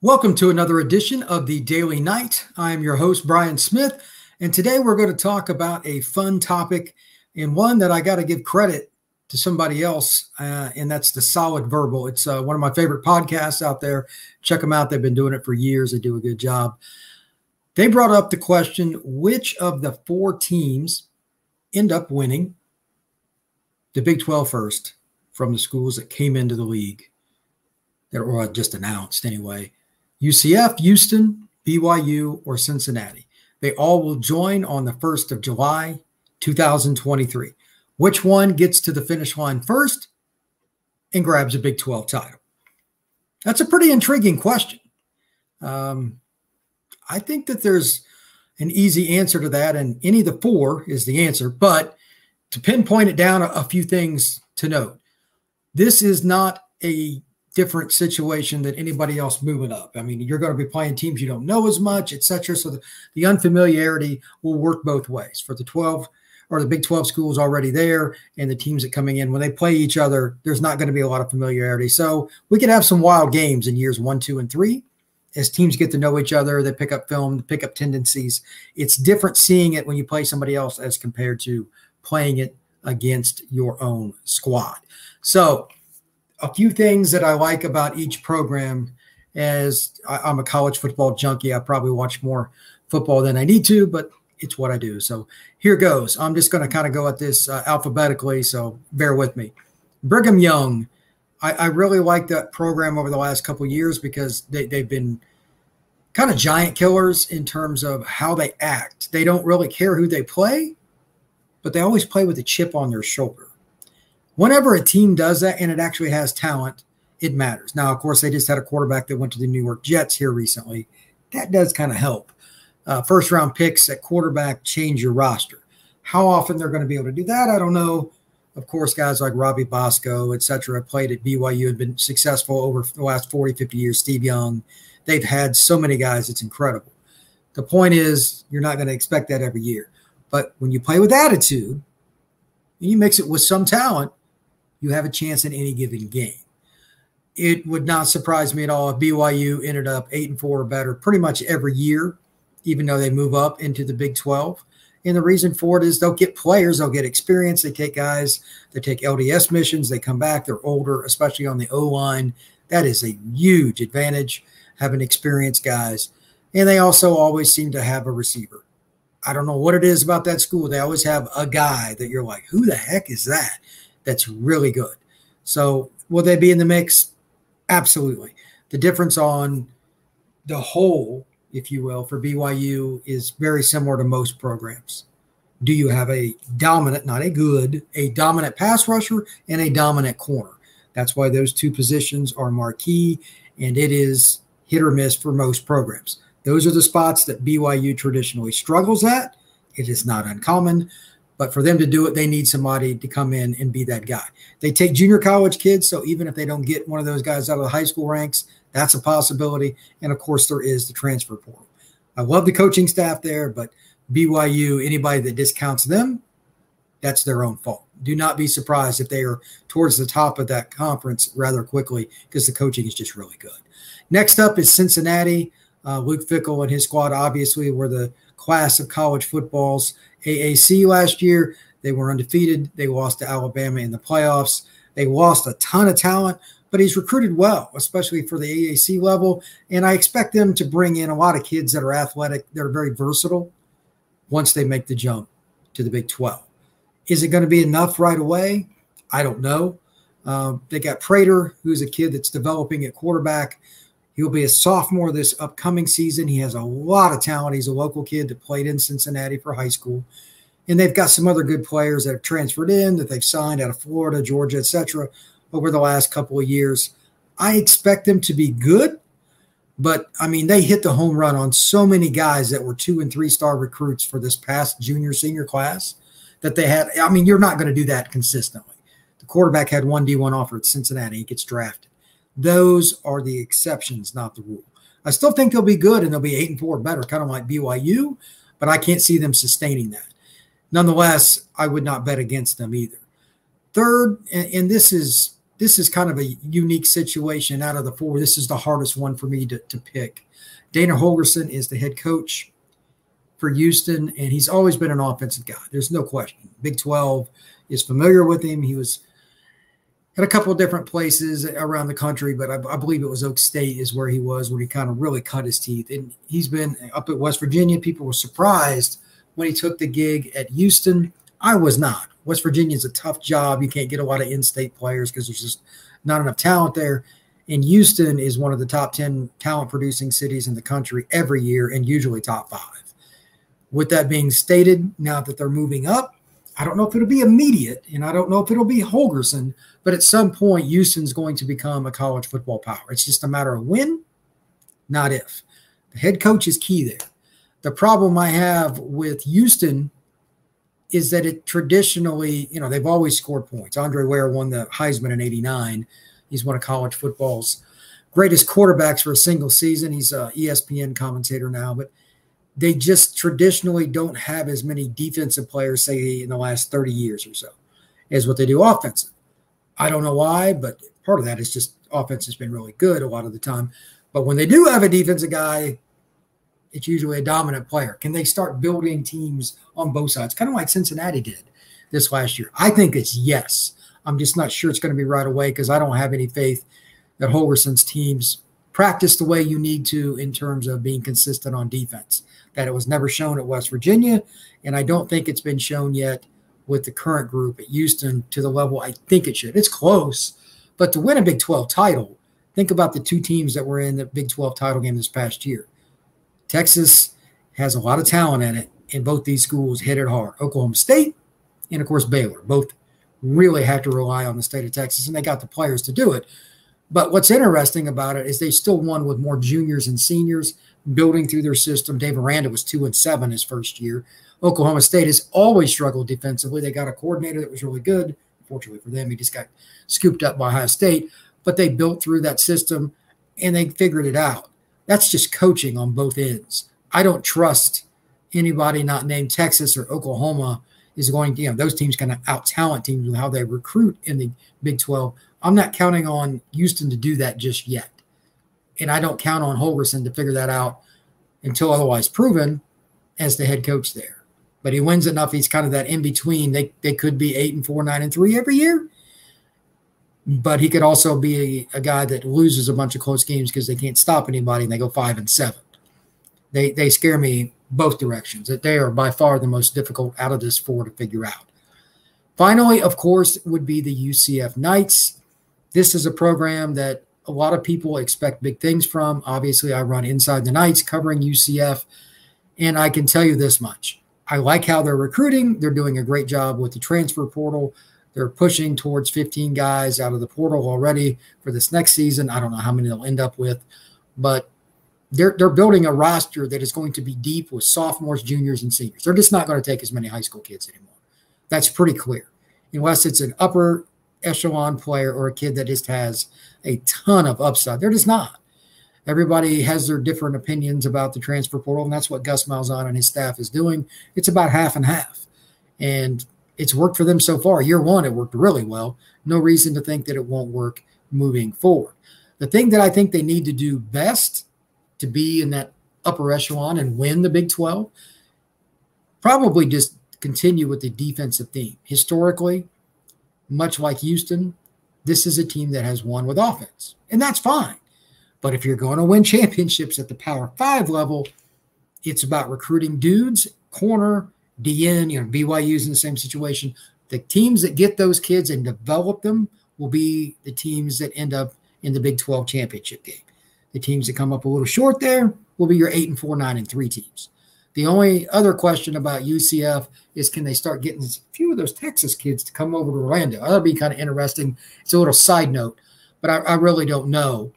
Welcome to another edition of the Daily Night. I'm your host, Brian Smith, and today we're going to talk about a fun topic and one that I got to give credit to somebody else, and that's the Solid Verbal. It's one of my favorite podcasts out there. Check them out. They've been doing it for years. They do a good job. They brought up the question, which of the four teams end up winning the Big 12 first from the schools that came into the league that were just announced anyway? UCF, Houston, BYU, or Cincinnati. They all will join on the 1st of July, 2023. Which one gets to the finish line first and grabs a Big 12 title? That's a pretty intriguing question. I think that there's an easy answer to that, and any of the four is the answer. But to pinpoint it down, a few things to note. This is not a different situation than anybody else moving up. I mean, you're going to be playing teams you don't know as much, etc. So the unfamiliarity will work both ways for the 12 or the Big 12 schools already there and the teams that coming in. When they play each other, there's not going to be a lot of familiarity. So we could have some wild games in years 1, 2, and 3 as teams get to know each other. They pick up film, they pick up tendencies. It's different seeing it when you play somebody else as compared to playing it against your own squad. So a few things that I like about each program, as I'm a college football junkie. I probably watch more football than I need to, but it's what I do. So here goes. I'm just going to kind of go at this alphabetically, so bear with me. Brigham Young, I really like that program over the last couple of years because they've been kind of giant killers in terms of how they act. They don't really care who they play, but they always play with a chip on their shoulder. Whenever a team does that and it actually has talent, it matters. Now, of course, they just had a quarterback that went to the New York Jets here recently. That does kind of help. First-round picks at quarterback change your roster. How often they're going to be able to do that, I don't know. Of course, guys like Robbie Bosco, et cetera, played at BYU and been successful over the last 40, 50 years. Steve Young. They've had so many guys. It's incredible. The point is you're not going to expect that every year. But when you play with attitude and you mix it with some talent, you have a chance in any given game. It would not surprise me at all if BYU ended up 8-4 or better pretty much every year, even though they move up into the Big 12. And the reason for it is they'll get players, they'll get experience. They take guys, they take LDS missions, they come back, they're older, especially on the O-line. That is a huge advantage, having experienced guys. And they also always seem to have a receiver. I don't know what it is about that school. They always have a guy that you're like, who the heck is that? That's really good. So will they be in the mix? Absolutely. The difference on the whole, if you will, for BYU is very similar to most programs. Do you have a dominant, not a good, a dominant pass rusher and a dominant corner? That's why those two positions are marquee, and it is hit or miss for most programs. Those are the spots that BYU traditionally struggles at. It is not uncommon. But for them to do it, they need somebody to come in and be that guy. They take junior college kids, so even if they don't get one of those guys out of the high school ranks, that's a possibility. And, of course, there is the transfer portal. I love the coaching staff there, but BYU, anybody that discounts them, that's their own fault. Do not be surprised if they are towards the top of that conference rather quickly because the coaching is just really good. Next up is Cincinnati. Luke Fickell and his squad obviously were the class of college football's AAC last year. They were undefeated. They lost to Alabama in the playoffs. They lost a ton of talent, but he's recruited well, especially for the AAC level. And I expect them to bring in a lot of kids that are athletic, that are very versatile once they make the jump to the Big 12. Is it going to be enough right away? I don't know. They got Prater, who's a kid that's developing at quarterback. He'll be a sophomore this upcoming season. He has a lot of talent. He's a local kid that played in Cincinnati for high school. And they've got some other good players that have transferred in, that they've signed out of Florida, Georgia, et cetera, over the last couple of years. I expect them to be good, but, I mean, they hit the home run on so many guys that were 2- and 3-star recruits for this past junior-senior class that they had. I mean, you're not going to do that consistently. The quarterback had one D1 offer at Cincinnati. He gets drafted. Those are the exceptions, not the rule. I still think they'll be good and they'll be 8-4 or better, kind of like BYU, but I can't see them sustaining that. Nonetheless, I would not bet against them either. Third, and this is this is kind of a unique situation out of the four. This is the hardest one for me to pick. Dana Holgorsen is the head coach for Houston, and he's always been an offensive guy. There's no question. Big 12 is familiar with him. He was at a couple of different places around the country, but I believe it was Oak State is where he was when he kind of really cut his teeth. And he's been up at West Virginia. People were surprised when he took the gig at Houston. I was not. West Virginia is a tough job. You can't get a lot of in-state players because there's just not enough talent there. And Houston is one of the top 10 talent-producing cities in the country every year, and usually top 5. With that being stated, now that they're moving up, I don't know if it'll be immediate, and I don't know if it'll be Holgorsen, but at some point, Houston's going to become a college football power. It's just a matter of when, not if. The head coach is key there. The problem I have with Houston is that it traditionally, they've always scored points. Andre Ware won the Heisman in '89. He's one of college football's greatest quarterbacks for a single season. He's an ESPN commentator now, but they just traditionally don't have as many defensive players, say, in the last 30 years or so, as what they do offensive. I don't know why, but part of that is just offense has been really good a lot of the time. But when they do have a defensive guy, it's usually a dominant player. Can they start building teams on both sides, kind of like Cincinnati did this last year? I think it's yes. I'm just not sure it's going to be right away because I don't have any faith that Holgorsen's teams practice the way you need to in terms of being consistent on defense. That it was never shown at West Virginia, and I don't think it's been shown yet with the current group at Houston to the level I think it should. It's close, but to win a Big 12 title, think about the two teams that were in the Big 12 title game this past year. Texas has a lot of talent in it, and both these schools hit it hard. Oklahoma State and, of course, Baylor. Both really have to rely on the state of Texas, and they got the players to do it. But what's interesting about it is they still won with more juniors and seniors building through their system. Dave Aranda was 2-7 his first year. Oklahoma State has always struggled defensively. They got a coordinator that was really good. Unfortunately for them, he just got scooped up by Ohio State. But they built through that system, and they figured it out. That's just coaching on both ends. I don't trust anybody not named Texas or Oklahoma is going to, those teams kind of out-talent teams with how they recruit in the Big 12. I'm not counting on Houston to do that just yet. And I don't count on Holgorsen to figure that out until otherwise proven as the head coach there. But he wins enough. He's kind of that in-between. They could be 8-4, 9-3 every year. But he could also be a guy that loses a bunch of close games because they can't stop anybody and they go 5-7. They scare me both directions. That they are by far the most difficult out of this four to figure out. Finally, of course, would be the UCF Knights. This is a program that a lot of people expect big things from. Obviously, I run Inside the Knights covering UCF, and I can tell you this much. I like how they're recruiting. They're doing a great job with the transfer portal. They're pushing towards 15 guys out of the portal already for this next season. I don't know how many they'll end up with, but they're building a roster that is going to be deep with sophomores, juniors, and seniors. They're just not going to take as many high school kids anymore. That's pretty clear, unless it's an upper echelon player or a kid that just has a ton of upside. They're just not. Everybody has their different opinions about the transfer portal, and that's what Gus Malzahn and his staff is doing. It's about half and half, and it's worked for them so far. Year one, it worked really well. No reason to think that it won't work moving forward. The thing that I think they need to do best to be in that upper echelon and win the Big 12, probably just continue with the defensive theme. Historically, much like Houston, this is a team that has won with offense, and that's fine. But if you're going to win championships at the Power 5 level, it's about recruiting dudes, corner, DN, BYU's in the same situation. The teams that get those kids and develop them will be the teams that end up in the Big 12 championship game. The teams that come up a little short there will be your 8-4, 9-3 teams. The only other question about UCF is, can they start getting a few of those Texas kids to come over to Orlando? That'll be kind of interesting. It's a little side note, but I really don't know.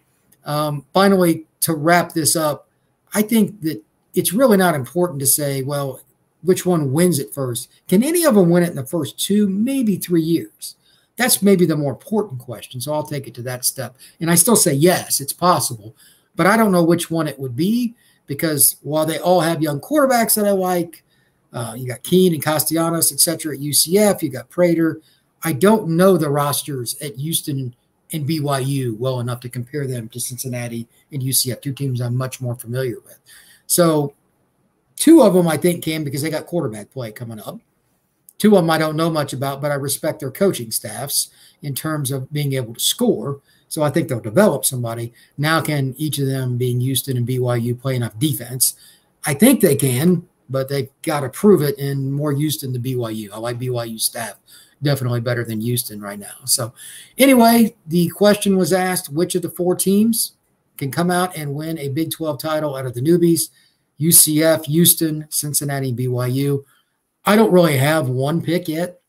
Finally, to wrap this up, I think that it's really not important to say, well, which one wins it first. Can any of them win it in the first 2, maybe 3 years? That's maybe the more important question, so I'll take it to that step. And I still say yes, it's possible, but I don't know which one it would be, because while they all have young quarterbacks that I like, you got Keene and Castellanos, et cetera, at UCF, you got Prater. I don't know the rosters at Houston and BYU well enough to compare them to Cincinnati and UCF, two teams I'm much more familiar with. So two of them I think can, because they got quarterback play coming up. Two of them I don't know much about, but I respect their coaching staffs in terms of being able to score. So I think they'll develop somebody. Now can each of them, being Houston and BYU, play enough defense? I think they can, but they've got to prove it in more Houston than BYU. I like BYU staff definitely better than Houston right now. So anyway, the question was asked, which of the four teams can come out and win a Big 12 title out of the newbies? UCF, Houston, Cincinnati, BYU. I don't really have one pick yet.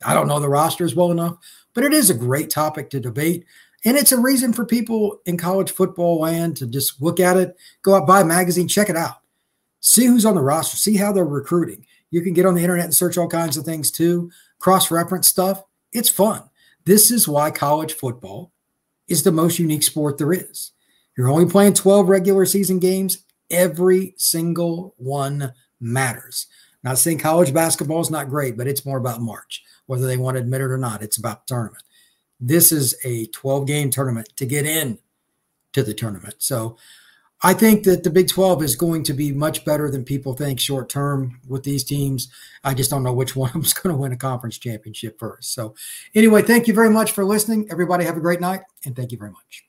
I don't know the rosters well enough, but it is a great topic to debate. And it's a reason for people in college football land to just look at it, go out, buy a magazine, check it out. See who's on the roster, see how they're recruiting. You can get on the internet and search all kinds of things too, cross-reference stuff. It's fun. This is why college football is the most unique sport there is. You're only playing 12 regular season games. Every single one matters. Not saying college basketball is not great, but it's more about March. Whether they want to admit it or not, it's about the tournament. This is a 12-game tournament to get in to the tournament. So I think that the Big 12 is going to be much better than people think short term with these teams. I just don't know which one of them is going to win a conference championship first. So anyway, thank you very much for listening. Everybody have a great night, and thank you very much.